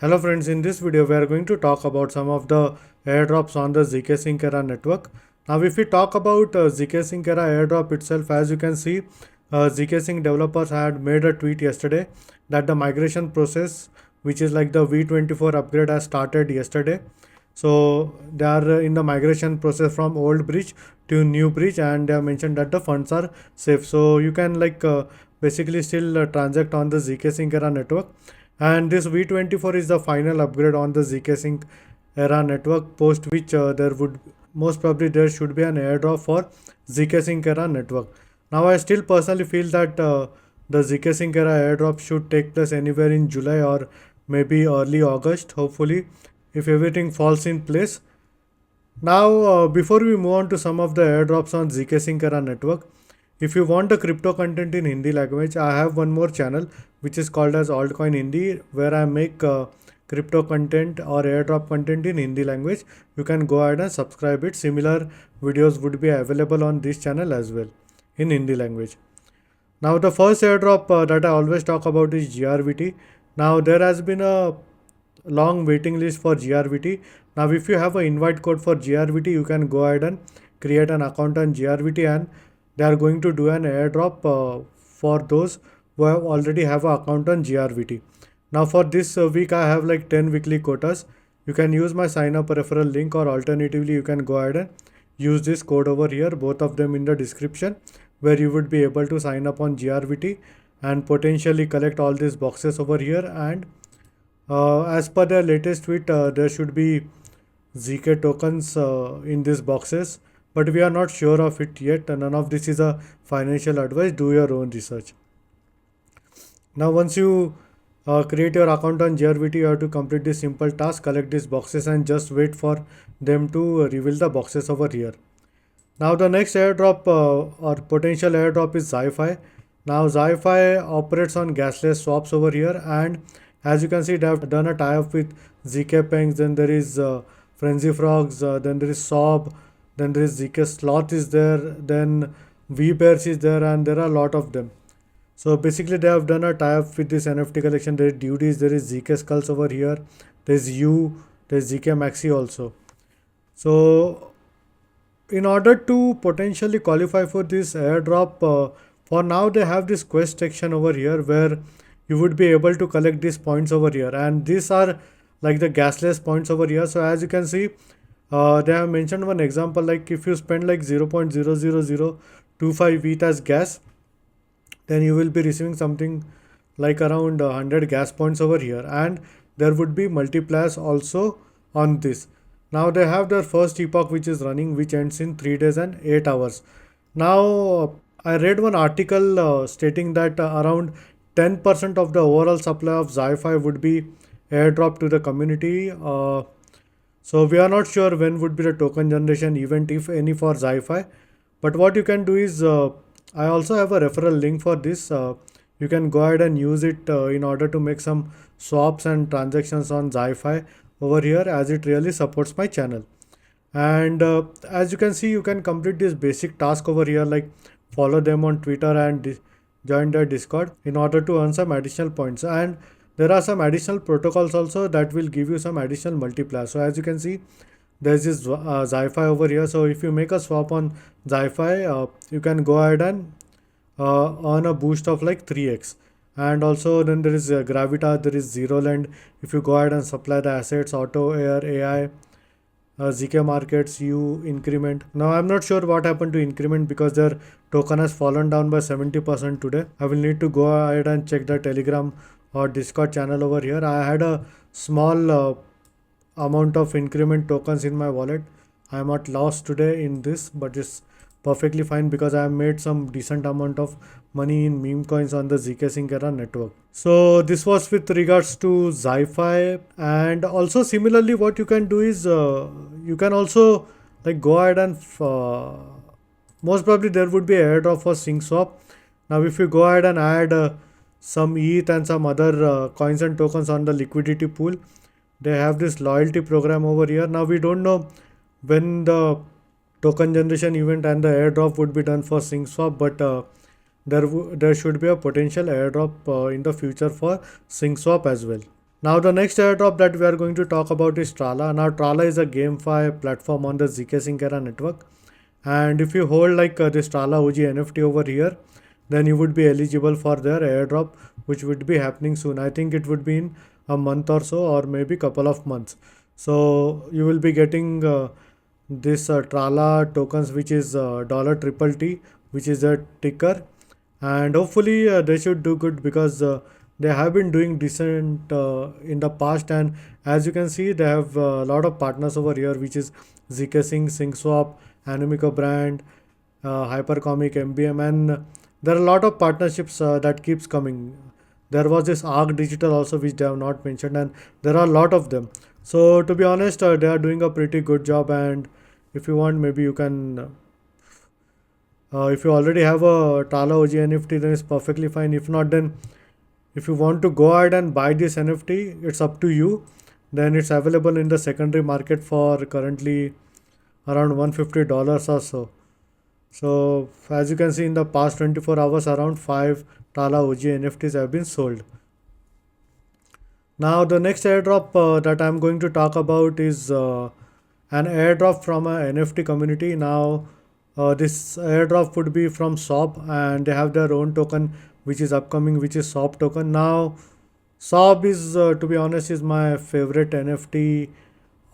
Hello friends, in this video we are going to talk about some of the airdrops on the ZkSync Era network. Now if we talk about ZkSync Era airdrop itself, as you can see, ZkSync developers had made a tweet yesterday that the migration process, which is like the V24 upgrade, has started yesterday. So they are in the migration process from old bridge to new bridge, and they have mentioned that the funds are safe. So you can basically still transact on the ZkSync Era network, and this V24 is the final upgrade on the ZkSync Era network, post which there would most probably there should be an airdrop for ZkSync Era network. Now I still personally feel that the ZkSync Era airdrop should take place anywhere in July or maybe early August, hopefully, if everything falls in place. Now, before we move on to some of the airdrops on ZkSync Era network, if you want the crypto content in Hindi language, I have one more channel which is called as Altcoin Hindi, where I make crypto content or airdrop content in Hindi language. You can go ahead and subscribe it. Similar videos would be available on this channel as well in Hindi language. Now, the first airdrop that I always talk about is GRVT. Now, there has been a long waiting list for GRVT. Now, if you have an invite code for GRVT, you can go ahead and create an account on GRVT, and they are going to do an airdrop for those who have already have an account on GRVT. Now, for this week, I have like 10 weekly quotas. You can use my sign up referral link, or alternatively, you can go ahead and use this code over here, both of them in the description, where you would be able to sign up on GRVT and potentially collect all these boxes over here. And as per the latest tweet, there should be ZK tokens in these boxes, but we are not sure of it yet. None of this is a financial advice. Do your own research. Now, once you create your account on GRVT, you have to complete this simple task: collect these boxes and just wait for them to reveal the boxes over here. Now, the next airdrop or potential airdrop is ZkSync. Now, ZkSync operates on gasless swaps over here, and as you can see, they have done a tie-up with ZkPengs. Then there is Frenzy Frogs. Then there is Sob. Then there is ZK Sloth is there. Then VBears is there, and there are a lot of them. So basically, they have done a tie-up with this NFT collection. There is Duties. There is ZK Skulls over here. There is U. There is ZK Maxi also. So in order to potentially qualify for this airdrop, for now they have this quest section over here where you would be able to collect these points over here, and these are like the gasless points over here. So as you can see, they have mentioned one example, like if you spend like 0.00025 ETH as gas, then you will be receiving something like around 100 gas points over here, and there would be multipliers also on this. Now they have their first epoch which is running, which ends in 3 days and 8 hours. Now I read one article stating that around 10% of the overall supply of ZkSync would be airdropped to the community. So we are not sure when would be the token generation event, if any, for ZkSync. But what you can do is, I also have a referral link for this. You can go ahead and use it in order to make some swaps and transactions on ZkSync over here, as it really supports my channel. And as you can see, you can complete this basic task over here, like follow them on Twitter and join their Discord in order to earn some additional points. And there are some additional protocols also that will give you some additional multipliers. So as you can see, there's this ZkSync over here. So if you make a swap on ZkSync, you can go ahead and earn a boost of like 3x. And also then there is Gravitas, there is Zero Land. If you go ahead and supply the assets, Auto, Air, AI, ZK Markets, U, Increment. Now I'm not sure what happened to Increment because their token has fallen down by 70% today. I will need to go ahead and check the Telegram or Discord channel over here. I had a small amount of Increment tokens in my wallet. I am at loss today in this, but it's perfectly fine because I have made some decent amount of money in meme coins on the ZkSync Era network. So this was with regards to ZkSync. And also similarly, what you can do is you can also like go ahead and most probably there would be an airdrop for SyncSwap. Now if you go ahead and add some ETH and some other coins and tokens on the liquidity pool, they have this loyalty program over here. Now we don't know when the token generation event and the airdrop would be done for SyncSwap, but there should be a potential airdrop in the future for SyncSwap as well. Now the next airdrop that we are going to talk about is Trala. Now Trala is a GameFi platform on the ZkSync Era network, and if you hold like this Trala OG NFT over here, then you would be eligible for their airdrop, which would be happening soon. I think it would be in a month or so, or maybe couple of months. So you will be getting this Trala tokens, which is dollar triple T, which is a ticker, and hopefully they should do good because they have been doing decent in the past. And as you can see, they have a lot of partners over here, which is ZkSync, SyncSwap, Animico brand, Hypercomic, MBM, and there are a lot of partnerships that keeps coming. There was this Arc Digital also, which they have not mentioned, and there are a lot of them. So to be honest, they are doing a pretty good job. And if you want, maybe you can. If you already have a Tala OG NFT, then it's perfectly fine. If not, then if you want to go ahead and buy this NFT, it's up to you. Then it's available in the secondary market for currently around $150 or so. So as you can see, in the past 24 hours, around 5 Tala OG NFTs have been sold. Now the next airdrop that I'm going to talk about is an airdrop from a NFT community. Now this airdrop would be from SOB, and they have their own token which is upcoming, which is SOB token. Now SOB is to be honest is my favorite NFT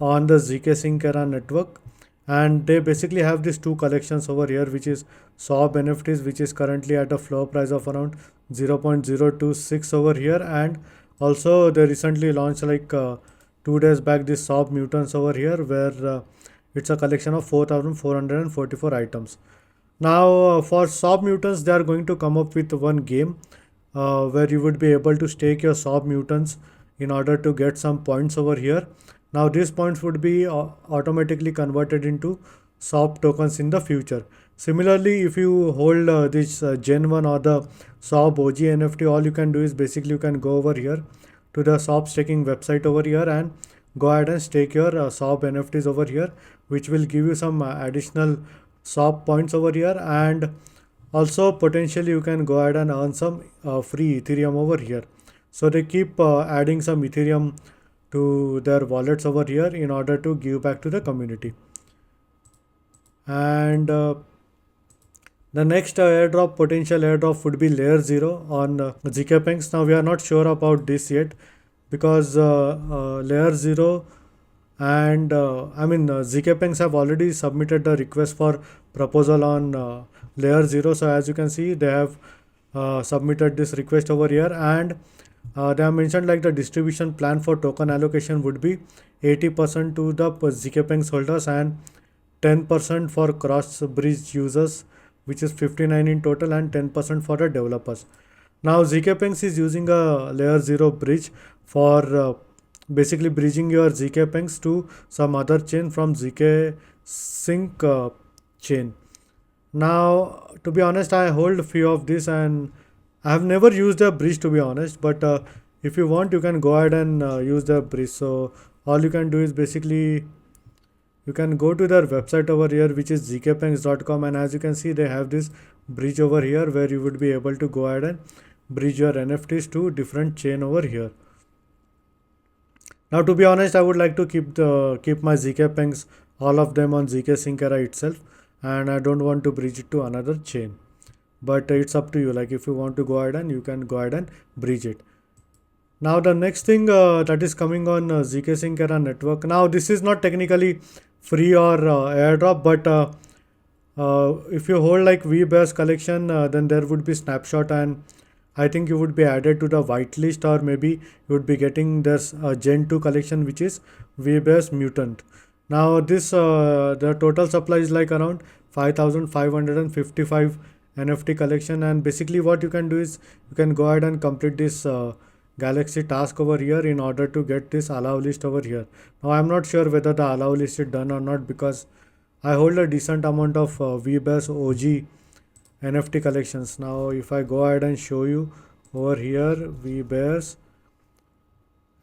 on the ZkSync Era network, and they basically have these two collections over here, which is SOB NFTs, which is currently at a floor price of around 0.026 over here. And also they recently launched like 2 days back this SOB mutants over here, where it's a collection of 4444 items. Now for SOB mutants, they are going to come up with one game where you would be able to stake your SOB mutants in order to get some points over here. Now these points would be automatically converted into SOB tokens in the future. Similarly, if you hold this Gen 1 or the SOB OG NFT, all you can do is basically you can go over here to the SOB staking website over here and go ahead and stake your SOB NFTs over here, which will give you some additional SOB points over here. And also potentially you can go ahead and earn some free Ethereum over here. So they keep adding some Ethereum to their wallets over here in order to give back to the community. And the next airdrop, potential airdrop, would be layer 0 on ZkPengs. Now we are not sure about this yet because layer 0 and ZkPengs have already submitted the request for proposal on layer 0. So as you can see, they have submitted this request over here, and they have mentioned like the distribution plan for token allocation would be 80% to the ZkPengs holders and 10% for cross bridge users, which is 59 in total, and 10% for the developers. Now ZkPengs is using a layer 0 bridge for basically bridging your ZkPengs to some other chain from ZkSync chain. Now to be honest, I hold a few of this and I have never used a bridge, to be honest, but if you want, you can go ahead and use the bridge. So all you can do is basically you can go to their website over here, which is zkpengs.com, and as you can see, they have this bridge over here where you would be able to go ahead and bridge your NFTs to different chain over here. Now to be honest, I would like to keep my ZkPengs, all of them on ZkSync Era itself, and I don't want to bridge it to another chain. But it's up to you, like if you want to go ahead and you can go ahead and bridge it. Now the next thing that is coming on ZkSync Era network. Now this is not technically free or airdrop, but if you hold like VBears collection, then there would be snapshot, and I think you would be added to the whitelist, or maybe you would be getting this Gen 2 collection, which is VBears mutant. Now this the total supply is like around 5555 NFT collection, and basically what you can do is you can go ahead and complete this Galaxy task over here in order to get this allow list over here. Now I'm not sure whether the allow list is done or not, because I hold a decent amount of VBears OG NFT collections. Now if I go ahead and show you over here VBears,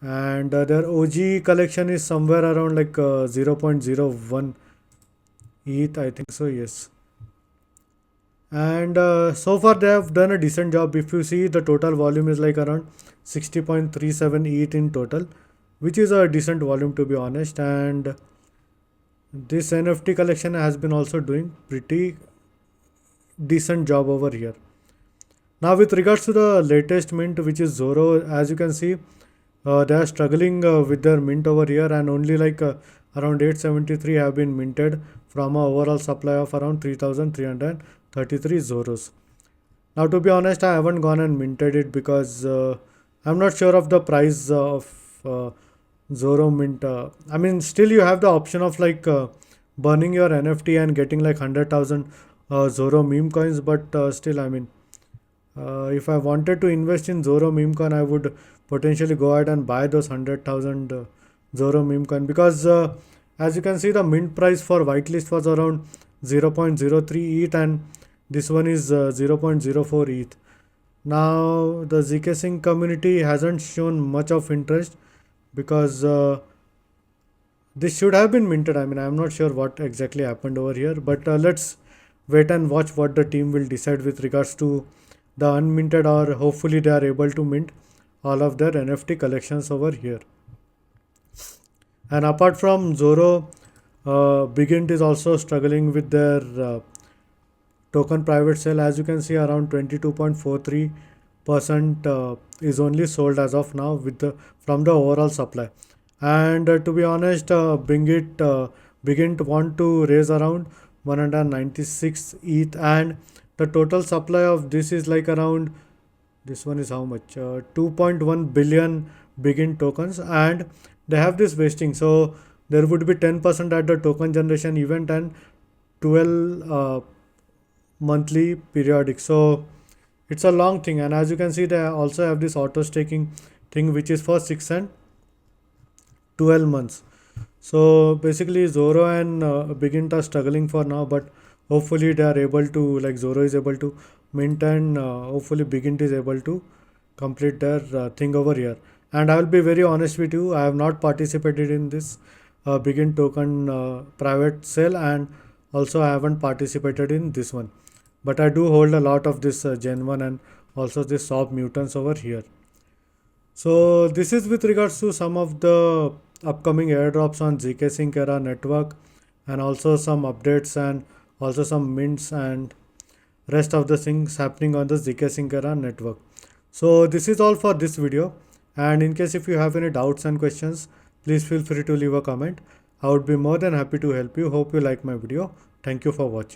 and their OG collection is somewhere around like 0.01 ETH, I think so, yes. And so far they have done a decent job. If you see, the total volume is like around 60.37 ETH in total, which is a decent volume to be honest. And this NFT collection has been also doing pretty decent job over here. Now with regards to the latest mint, which is Zoro, as you can see, they are struggling with their mint over here, and only like around 873 have been minted from a overall supply of around 3333 Zoros. Now to be honest, I haven't gone and minted it because I'm not sure of the price of Zoro mint. I mean, still you have the option of like burning your NFT and getting like 100,000 Zoro meme coins, but still, I mean, if I wanted to invest in Zoro meme coin, I would potentially go ahead and buy those 100,000 Zoro meme coin, because as you can see, the mint price for whitelist was around 0.03 ETH, and this one is 0.04 ETH. Now the ZkSync community hasn't shown much of interest because this should have been minted. I mean, I'm not sure what exactly happened over here, but let's wait and watch what the team will decide with regards to the unminted, or hopefully they are able to mint all of their NFT collections over here. And apart from Zoro, Bigint is also struggling with their token private sale. As you can see, around 22.43% is only sold as of now with the from the overall supply. And to be honest, Bigint want to raise around 196 ETH, and the total supply of this is like around, this one is how much, 2.1 billion Bigint tokens, and they have this vesting, so there would be 10% at the token generation event and 12 monthly periodic. So it's a long thing, and as you can see, they also have this auto staking thing, which is for 6 and 12 months. So basically Zoro and Bigint are struggling for now, but hopefully they are able to, like Zoro is able to mint, and hopefully Bigint is able to complete their thing over here. And I will be very honest with you, I have not participated in this Bigint token private sale, and also I haven't participated in this one, but I do hold a lot of this Gen 1 and also this Sob Mutants over here. So this is with regards to some of the upcoming airdrops on ZkSync Era network, and also some updates, and also some mints and rest of the things happening on the ZkSync Era network. So this is all for this video, and in case if you have any doubts and questions, please feel free to leave a comment. I would be more than happy to help you. Hope you like my video. Thank you for watching.